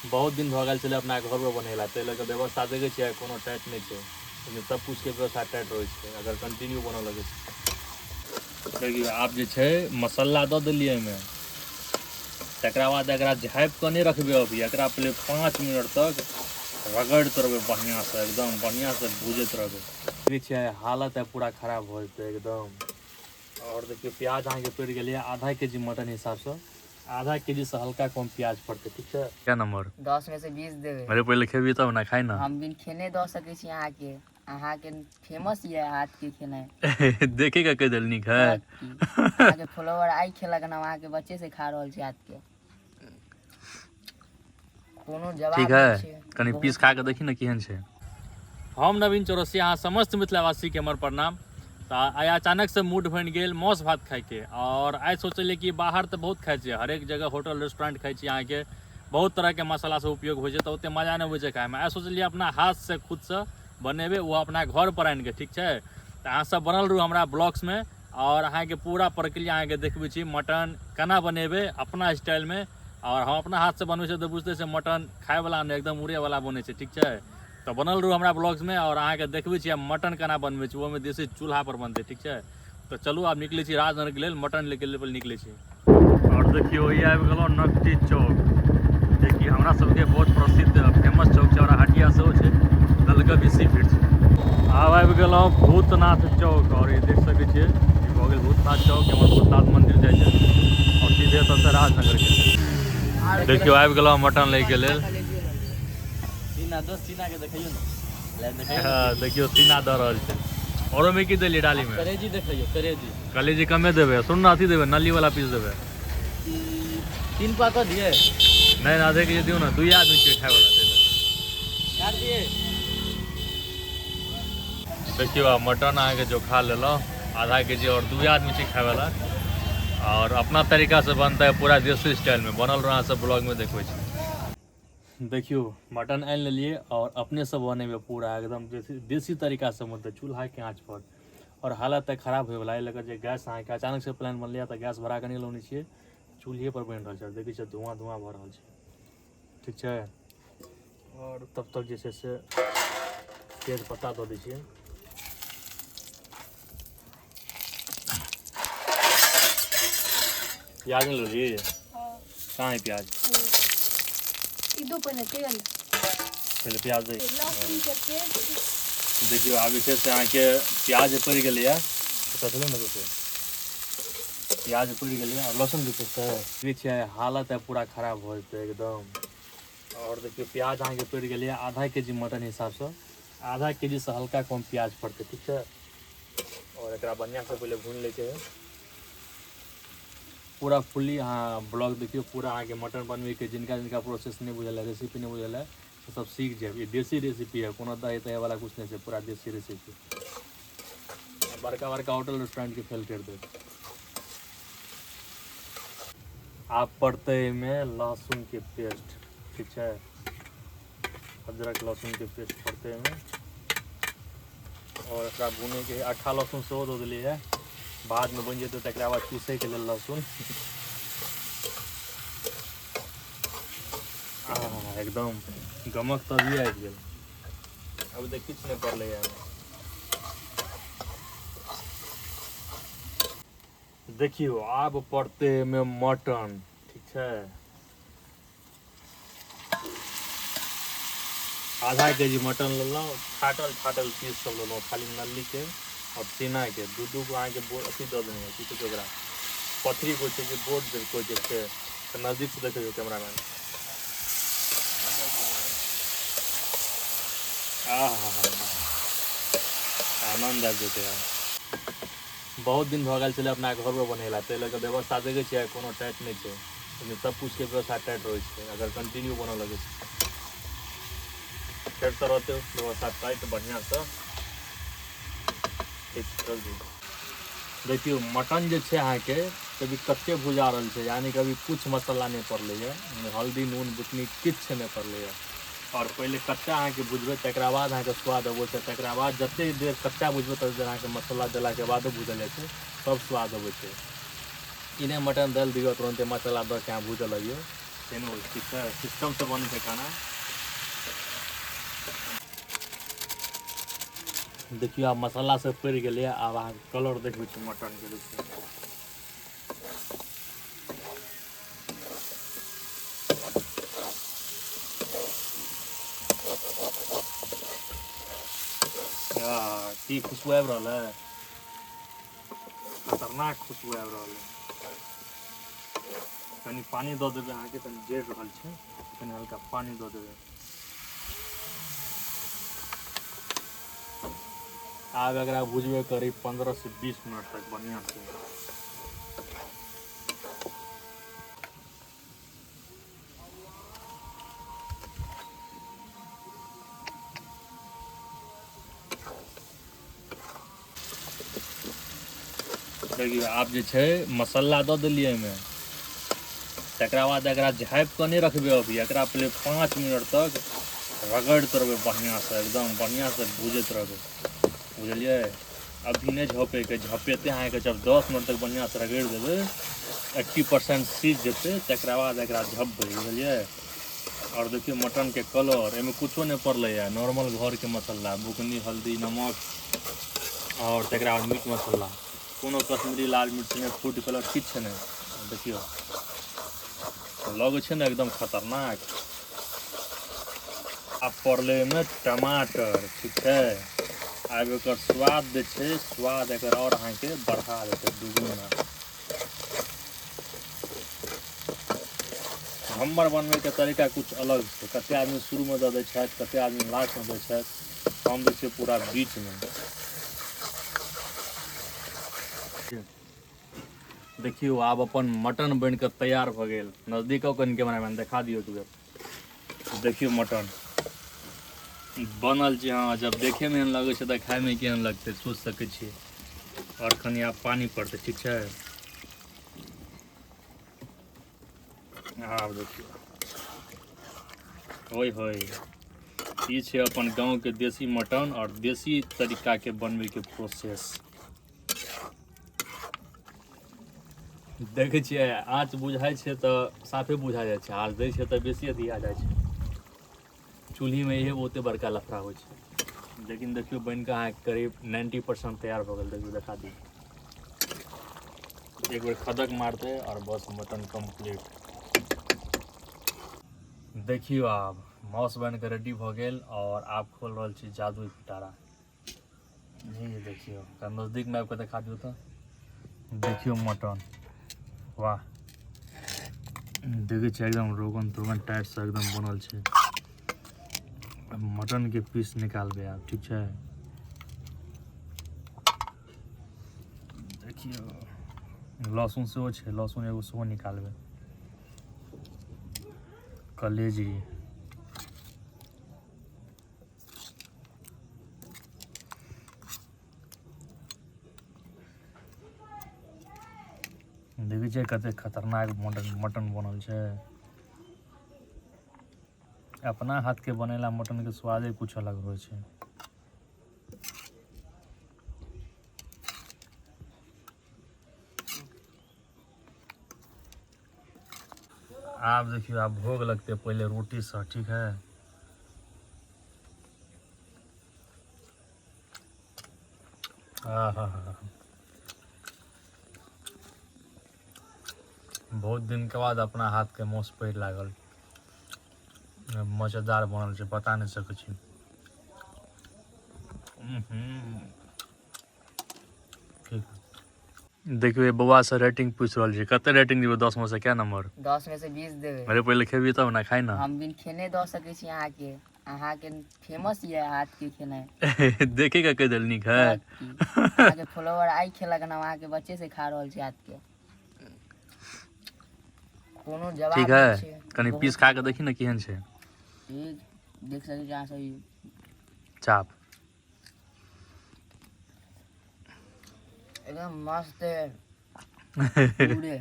बहुत दिन भऽ गेल छलै अपना घर पर बनेला, ताहि लऽ कऽ व्यवस्था देखै छियै कोनो टाइट नहीं है, लेकिन सब कुछ के व्यवस्था टाइट रहे छै अगर कंटिन्यू बनऽ लगे छै। देखियो आब जे छै मसाला दऽ देलियै एहिमे, तकरा बाद एकरा झाँपि कऽ नहीं रखबै, अभी एकरा पहले 5 मिनट तक रगड़ते रहबै बढ़िया से, एकदम बढ़िया से भूजत रहबै। देखै छियै हालत है पूरा खराब हो जेतै एकदम। और देखियो प्याज अहाँ के पड़ गेलै आधा केजी मटन हिसाब से, आधा केजी से हल्का कम प्याज पड़ते, ठीक है। क्या नंबर 10 में से 20 देवे। अरे पहले खेबी तब ना, खाई ना। हम बिन खेने दो सके छी अहाँ के फेमस ये हाथ के खेने देखेगा कह दिल निक है। अहाँ के फॉलोवर आई खेलक ना, अहाँ के बच्चे से खा रहल छी हाथ के, कोनो जवाब ठीक नहीं है, छै। कनी पीस खा के देखी ना केहन छै। हम नवीन चौरसिया, अहाँ समस्त मिथिलावासी के हमर प्रणाम। तो आइ अचानक से मूड बन गेल मौस भात खाए के, और आइ सोचलिए कि बाहर तो बहुत खाए छे, हरेक जगह होटल रेस्टोरेंट खाए छी, अहाँ के बहुत तरह के मसाला से उपयोग हो, तो उतने मजा नहीं हो खाए में। आइ सोचलिए अपना हाथ से खुद से बनेबे, वो अपना घर पर आन के, ठीक है। तो अहाँ सब बनल रहू हमारा ब्लॉग्स में, और अहाँ के पूरा प्रक्रिया अहाँ के देखबे छी मटन केना बनेबे अपना स्टाइल में। और हम अपना हाथ से बनबे छे तो बुझते मटन खाए वाला नहीं, एकदम उड़े वाला बने छे, ठीक है। तो बनल रहू हमारा ब्लॉग्स में, और अहाँ के देखबे छी मटन केना बनबे छी, वो में देसी चूल्हा पर बनते, ठीक है। तो चलू आब निकले छी राजनगर के लिए, मटन लेके लेवल निकले छी। और देखियो ये आबि गेलो नकटी चौक, जे कि हमरा सबके बहुत प्रसिद्ध फेमस चौक छै, और हटिया सेहो छै, दलगबी सी फीट छै। आब आबि गेलो भूतनाथ चौक, और ये देख सकै छियै ई भऽ गेल भूतनाथ चौक, हमर भूतनाथ मंदिर जाइ छै, और सीधे एतऽ राजनगर के लेल। देखियो आबि गेलो मटन लै के लेल। सीना दो, सीना के देखियो ना, हाँ देखियो सीना दऽ रहल छै। औरो में की देलिए डाली में? करेजी देखियो, करेजी कलेजी कमे देवे, सुन ना अथी देवे, नली वाला पीस देवे। 3 पा कर दिए, नहीं आधे के दियो ना, 2 आदमी के खाए वाला देवे। काट दिए। देखियो आ मटन अहाँ के जो खा लेलो आधा केजी, और 2 आदमी के खाए वाला, और अपना तरीका से बनता है पूरा देसी स्टाइल में, बनल रहा सब ब्लॉग में देखबे छी। देखियो मटन आन लेलिए, और अपने से बनेबे पूरा एकदम देसी तरीका से, मतलब चूल्हा के आँच पर। और हालत तक खराब होय वाला है, लगे जे गैस अहाँ के अचानक से प्लान बनलिया तो गैस भरा के नहीं लौने छिए, चूल्हे पर बन रहा है, देखिए छै धुआं धुआं भऽ रहल छै, ठीक है। और तब तक जे छै से तेज पत्ता दऽ दै छियै। प्याज नहीं लो जी, कहाँ है प्याज? पहले तेल, पहले प्याज दे। लहसुन के पेस्ट। देखियो आब जे छै से अहाँ के प्याज पड़ गेलै है, पता चले ना दोस्तों, प्याज पड़ गेलै और लहसुन भी पेस्ट है, देखिए हालत है पूरा खराब हो जेतै एकदम। और देखियो प्याज अहाँ के पड़ गेलै आधा केजी मटन हिसाब से, आधा केजी से हल्का कम प्याज पड़ते, ठीक है। और एकरा बढ़िया से पहले भून लेके पूरा फुल्ली अहाँ ब्लॉग देखियो, पूरा अहाँ के मटन बनबे के जिनका जिनका प्रोसेस नहीं बुझल है, रेसिपी नहीं बुझल है, तो सब सीख जाए। ये देसी रेसिपी है, कोनो दही तही वाला कुछ नहीं है, पूरा देसी रेसिपी, बड़का बड़का होटल रेस्टोरेंट के फेल कर दे। आप पड़ते में लहसुन के पेस्ट, ठीक है, अदरक लहसुन के पेस्ट पड़ते में, और एकरा भूने के अट्ठा लहसुन सेहो दऽ देलिए है, बाद में बन जेतै तकरा बाद पीसै के लेल लहसुन। एकदम गमक तभी आबि गेल, अब तऽ किछु नहीं पड़लै है। देखियो आब पड़ते में मटन, ठीक है, आधा केजी मटन लेलो, फाटल फाटल पीस सब लेलो, खाली नली के और सीना के, दू गो अहाँ के अथी दऽ देने है, की ओकरा पथरी को छै कि बोर्ड दे को छै, तो नजदीक से देखियो कैमरा मैन। आनंद आबि जेतै यार। बहुत दिन भऽ गेल छलै अपना घर पर बनेला, ताहि लऽ कऽ व्यवस्था देखै छियै कोनो टाइट नहीं छै, लेकिन सब कुछ के व्यवस्था टाइट रहै छै अगर कंटिन्यू बनऽ लगे छै, फेर तऽ रहते व्यवस्था टाइट बढ़िया से, ठीक कर दी। देखियो मटन जे छै अहाँ के कभी कच्चे भुजा रहल छै, यानी कभी कुछ मसाला नहीं पड़लै है, हल्दी नून बुकनी किछ नहीं पड़लै है। और पहले कच्चा अहाँ के भुजबै, तकरा बाद अहाँ के स्वाद अबै छै, तकरा बाद जते देर कच्चा भुजबै तते देर अहाँ के मसाला देला के बाद भुजल जाइ छै, तब स्वाद अबै छै। ई नहीं मटन डाल दियो तुरंते मसाला दऽ के अहाँ भूजऽ लगियो, तेनो ठीक है सिस्टम से बन छै खाना। देखियो आब मसाला सब पड़ गेलै, आब अहाँ कलर देखबै छी मटन के। देखियो की खुशबू आबि रहल है, खतरनाक खुशबू आबि रहल है। कनी पानी दऽ देबै अहाँके, कनी जरि रहल छै, कनी हल्का पानी दऽ देबै। आब एकरा भुजबे करीब 15 से 20 मिनट तक बढ़िया से। देखियो आब जे छै मसाला दऽ देलियै एहिमे, तकरा बाद एकरा झाँपि कऽ नहि रखबै। अभी एकरा पहले 5 मिनट तक रगड़ित रहबै बढ़िया से, एकदम बढ़िया से भूजैत रहबै, बुझलियै। अभी नहीं झपैके, झपेते अहाँके जब 10 मिनट तक बढ़िया से रगड़ि देबै, 80% सीझ जेतै, तकरा बाद एकरा झपबै, बुझलियै। और देखियो मटन के कलर, एहिमे कुछो नहीं पड़लै है, नॉर्मल घर के मसाला, बुकनी, हल्दी, नमक और तकरा बाद मीट मसाला, कोनो कश्मीरी लाल मिर्च नहीं, फूड कलर किछु नहीं। देखियो लगे छै ने एकदम खतरनाक। अब पड़लै एहिमे टमाटर, ठीक है। आब एकर स्वाद जे छै, स्वाद एकर और अहाँके बढ़ा देतै दुगुना। हमर बनबैके तरीका कुछ अलग छै, कते आदमी शुरूमे दऽ दै छथि, कते आदमी लास्टमे दै छथि, हम दै छियै पूरा बीचमे। देखियो आब अपन मटन बन कऽ तैयार भऽ गेल। नजदीक आउ कनि कैमरामैन, देखा दियौ एक बेर। देखियो मटन बनल छै। हाँ, जब देखेमे एहन लगै छै तऽ खायमे केहन लगतै सोचि सकै छियै। और कनि आब पानी पड़तै, ठीक छै। आब देखियो ओए होय, ई छै अपन गाँवके देसी मटन और देसी तरीकाके बनबैके प्रोसेस। देखै छियै आँच बुझाइ छै तऽ साफे बुझा जाइ छै, आँच दै छै तऽ बेसिए दिया जाइ छै। चूल्हीमे इहे बहुते बड़का लफड़ा होइ छै। लेकिन देखियो बनि कऽ अहाँके करीब 90% तैयार भऽ गेल। देखियो देखा दी, एक बेर खदक मारतै और बस मटन कंप्लीट। देखियो आब माउस बनि कऽ रेडी भऽ गेल और आब खोल रहल छी जादुई पिटारा। जी देखियो, नजदीकमे आबि कऽ देखा दियौ तऽ। देखियो मटन, वाह, देखै छियै एकदम रोगन तोगन टाइटसँ एकदम बनल छै। मटन के पीस निकालबै आब, ठीक छै। देखियो लहसुन सेहो छै, लहसुन एगो सेहो निकालबै। कलेजी, देखै छियै कते खतरनाक मटन बनल छै। अपना हाथके बनेला मटनके स्वादे कुछ अलग होइ छै। आब देखियो आब भोग लगते पहले रोटी सा, ठीक है। बहुत दिन के बाद अपना हाथ के मौस पड़ि लागल, मजेदार बनल छै, बता नहीं सकै छी। ठीक। देखियो बउआ से रेटिंग पूछ रहल छै, कते रेटिंग देबै 10 में से क्या नंबर? 10 में से 20 देबै। अरे पहले खेबी तब ना, खाई ना। हम बिन खेने दऽ सकै छी अहाँके फेमस ये हाथ के खेनाइ। देखेगा कह दिल नीक है। अहाँके फॉलोवर आई खेलक ना, अहाँके बच्चे से खा रहल छी हाथ के। कोनो जवाब ठीक नहीं है, छै। कनी पीस खा के देखी ना केहन छै। ठीक, देख सकै छी अहाँ सब चाप एकदम मस्त है पूरे।